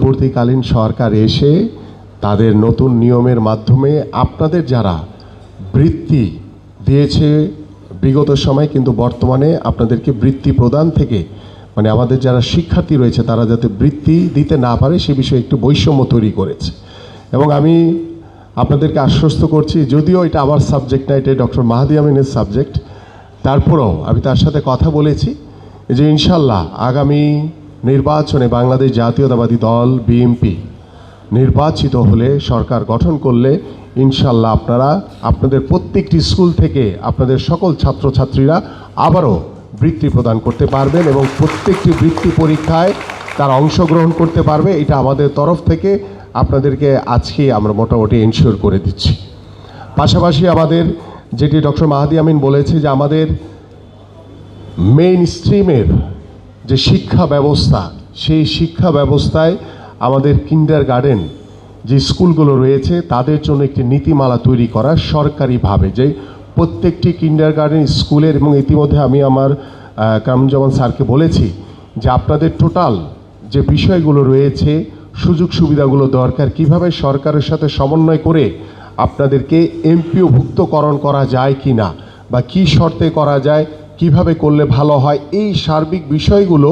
অন্তর্বর্তীকালীন সরকার এসে তাদের নতুন নিয়মের মাধ্যমে আপনাদের যারা বৃত্তি দিয়েছে বিগত সময়, কিন্তু বর্তমানে আপনাদেরকে বৃত্তি প্রদান থেকে মানে আমাদের যারা শিক্ষার্থী রয়েছে তারা যাতে বৃত্তি দিতে না পারে সে বিষয়ে একটু বৈষম্য তৈরি করেছে। এবং আমি আপনাদেরকে আশ্বস্ত করছি, যদিও এটা আমার সাবজেক্ট না, এটা ডক্টর মাহাদি আমিনের সাবজেক্ট, তারপরেও আমি তার সাথে কথা বলেছি যে ইনশাল্লাহ আগামী নির্বাচনে বাংলাদেশ জাতীয়তাবাদী দল বিএনপি নির্বাচিত হলে, সরকার গঠন করলে ইনশাল্লাহ আপনারা আপনাদের প্রত্যেকটি স্কুল থেকে আপনাদের সকল ছাত্রছাত্রীরা আবারও বৃত্তি প্রদান করতে পারবেন এবং প্রত্যেকটি বৃত্তি পরীক্ষায় তারা অংশগ্রহণ করতে পারবে। এটা আমাদের তরফ থেকে আপনাদেরকে আজকে আমরা মোটামুটি এনশিওর করে দিচ্ছি। পাশাপাশি আমাদের যেটি ডক্টর মাহাদি আমিন বলেছে যে আমাদের মেইন স্ট্রিমের যে শিক্ষা ব্যবস্থা, সেই শিক্ষা ব্যবস্থায় আমাদের কিন্ডারগার্টেন যে স্কুলগুলো রয়েছে তাদের জন্য একটি নীতিমালা তৈরি করা সরকারিভাবে, যে প্রত্যেকটি কিন্ডারগার্টেন স্কুলের, এবং ইতিমধ্যে আমি আমার কামরুজ্জামান স্যারকে বলেছি যে আপনাদের টোটাল যে বিষয়গুলো রয়েছে, সুযোগ সুবিধাগুলো দরকার, কিভাবে সরকারের সাথে সমন্বয় করে আপনাদেরকে এমপিওভুক্তকরণ করা যায় কি না, বা কী শর্তে করা যায়, কিভাবে করলে ভালো হয়, এই সার্বিক বিষয়গুলো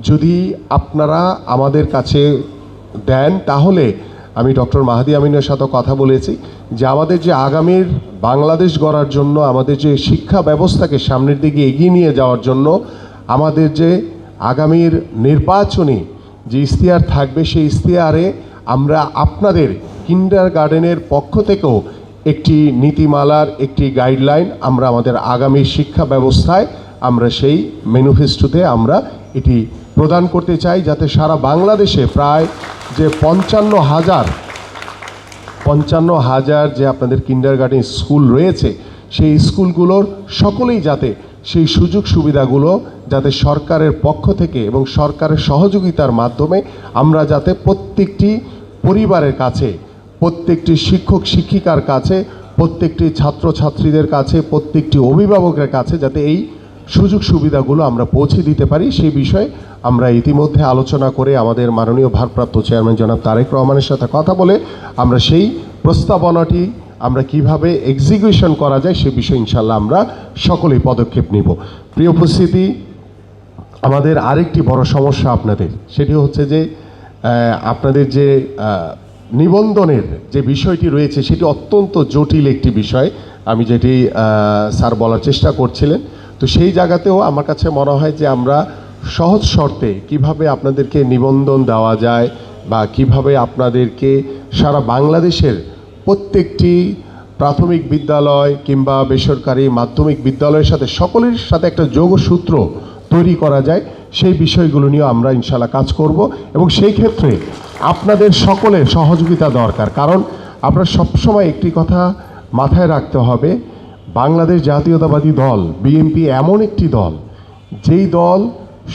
যদি আপনারা আমাদের কাছে দেন তাহলে আমি ডক্টর মাহাদি আমিনের সাথে কথা বলেছি যে আমাদের যে আগামীর বাংলাদেশ গড়ার জন্য, আমাদের যে শিক্ষা ব্যবস্থাকে সামনের দিকে এগিয়ে নিয়ে যাওয়ার জন্য আমাদের যে আগামীর নির্বাচনী যে ইশতেহার থাকবে, সেই ইশতেহারে আমরা আপনাদের কিন্ডারগার্টেনের পক্ষ থেকেও একটি নীতিমালার একটি গাইডলাইন আমরা আমাদের আগামী শিক্ষা ব্যবস্থায় আমরা সেই ম্যানিফেস্টোতে আমরা এটি প্রদান করতে চাই, যাতে সারা বাংলাদেশে প্রায় যে 55,000 যে আপনাদের কিন্ডারগার্টেন স্কুল রয়েছে, সেই স্কুলগুলোর সকলেই যাতে সেই সুযোগ সুবিধাগুলো যাতে সরকারের পক্ষ থেকে এবং সরকারের সহযোগিতার মাধ্যমে আমরা যাতে প্রত্যেকটি পরিবারের কাছে, প্রত্যেকটি শিক্ষক শিক্ষিকার কাছে, প্রত্যেকটি ছাত্রছাত্রীদের কাছে, প্রত্যেকটি অভিভাবকের কাছে যাতে এই সুযোগ সুবিধাগুলো আমরা পৌঁছে দিতে পারি, সেই বিষয়ে আমরা ইতিমধ্যে আলোচনা করে আমাদের মাননীয় ভারপ্রাপ্ত চেয়ারম্যান জনাব তারেক রহমানের সাথে কথা বলে আমরা সেই প্রস্তাবনাটি আমরা কিভাবে এক্সিকিউশন করা যায় সে বিষয়ে ইনশাল্লাহ আমরা সকলেই পদক্ষেপ নিব। প্রিয় উপস্থিতি, আমাদের আরেকটি বড় সমস্যা আপনাদের, সেটি হচ্ছে যে আপনাদের যে নিবন্ধনের যে বিষয়টি রয়েছে সেটি অত্যন্ত জটিল একটি বিষয়, আমি যেটি স্যার বলার চেষ্টা করছিলেন। তো সেই জায়গাতেও আমার কাছে মনে হয় যে আমরা সহজ শর্তে কিভাবে আপনাদেরকে নিবন্ধন দেওয়া যায়, বা কিভাবে আপনাদেরকে সারা বাংলাদেশের প্রত্যেকটি প্রাথমিক বিদ্যালয় কিংবা বেসরকারি মাধ্যমিক বিদ্যালয়ের সাথে সকলের সাথে একটা যোগসূত্র তৈরি করা যায়, সেই বিষয়গুলো নিয়ে আমরা ইনশাল্লাহ কাজ করব। এবং সেই ক্ষেত্রে আপনাদের সকলের সহযোগিতা দরকার, কারণ আমরা সবসময় একটি কথা মাথায় রাখতে হবে, বাংলাদেশ জাতীয়তাবাদী দল বিএনপি এমন একটি দল, যেই দল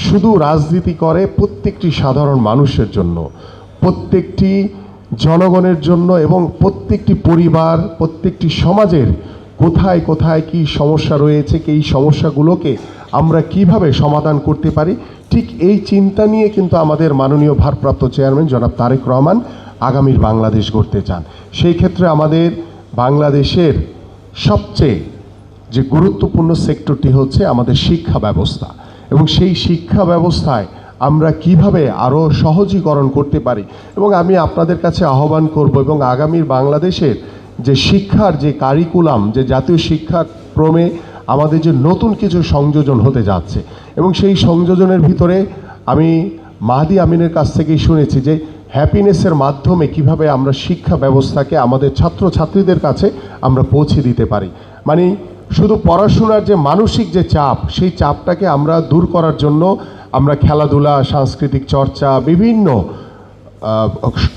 শুধু রাজনীতি করে প্রত্যেকটি সাধারণ মানুষের জন্য, প্রত্যেকটি জনগণের জন্য, এবং প্রত্যেকটি পরিবার, প্রত্যেকটি সমাজের কোথায় কোথায় কী সমস্যা রয়েছে, এই সমস্যাগুলোকে আমরা কিভাবে সমাধান করতে পারি, ঠিক এই চিন্তা নিয়ে কিন্তু আমাদের মাননীয় ভারপ্রাপ্ত চেয়ারম্যান জনাব তারেক রহমান আগামীর বাংলাদেশ গড়তে চান। সেই ক্ষেত্রে আমাদের বাংলাদেশের সবচেয়ে যে গুরুত্বপূর্ণ সেক্টরটি হচ্ছে আমাদের শিক্ষা ব্যবস্থা, এবং সেই শিক্ষা ব্যবস্থায় আমরা কিভাবে আরও সহজীকরণ করতে পারি। এবং আমি আপনাদের কাছে আহ্বান করব, এবং আগামীর বাংলাদেশের যে শিক্ষার যে কারিকুলাম, যে জাতীয় শিক্ষাক্রমে আমাদের যে নতুন কিছু সংযোজন হতে যাচ্ছে, এবং সেই সংযোজনের ভিতরে আমি মাহাদি আমিনের কাছ থেকেই শুনেছি যে হ্যাপিনেসের মাধ্যমে কিভাবে আমরা শিক্ষা ব্যবস্থাকে আমাদের ছাত্রছাত্রীদের কাছে আমরা পৌঁছে দিতে পারি। মানে শুধু পড়াশোনার যে মানসিক যে চাপ, সেই চাপটাকে আমরা দূর করার জন্য আমরা খেলাধুলা, সাংস্কৃতিক চর্চা, বিভিন্ন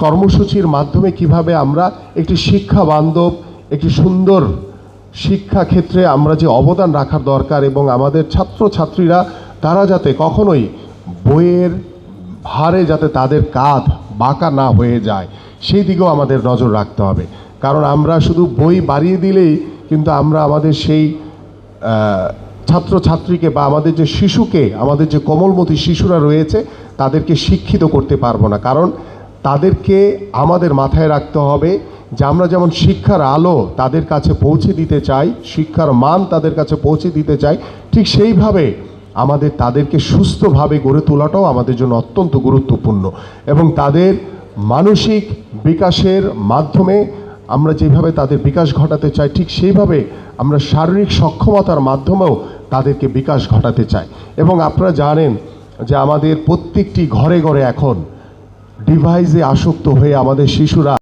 কর্মসূচির মাধ্যমে কিভাবে আমরা একটি শিক্ষা বান্ধব, একটি সুন্দর শিক্ষা ক্ষেত্রে আমরা যে অবদান রাখার দরকার, এবং আমাদের ছাত্রছাত্রীরা তারা যাতে কখনোই বইয়ের ভারে যাতে তাদের কাঁধ বাঁকা না হয়ে যায়, সেই দিকেও আমাদের নজর রাখতে হবে। কারণ আমরা শুধু বই বাড়িয়ে দিলেই কিন্তু আমরা আমাদের সেই ছাত্রছাত্রীকে বা আমাদের যে শিশুকে, আমাদের যে কোমলমতি শিশুরা রয়েছে তাদেরকে শিক্ষিত করতে পারবো না। কারণ তাদেরকে আমাদের মাথায় রাখতে হবে যে আমরা যেমন শিক্ষার আলো তাদের কাছে পৌঁছে দিতে চাই, শিক্ষার মান তাদের কাছে পৌঁছে দিতে চাই, ঠিক সেইভাবে আমাদের তাদেরকে সুস্থভাবে গড়ে তোলাটাও আমাদের জন্য অত্যন্ত গুরুত্বপূর্ণ। এবং তাদের মানসিক বিকাশের মাধ্যমে আমরা যেভাবে তাদের বিকাশ ঘটাতে চাই, ঠিক সেইভাবে আমরা শারীরিক সক্ষমতার মাধ্যমেও তাদেরকে বিকাশ ঘটাতে চাই। এবং আপনারা জানেন যে আমাদের প্রত্যেকটি ঘরে ঘরে এখন ডিভাইসে আসক্ত হয়ে আমাদের শিশুরা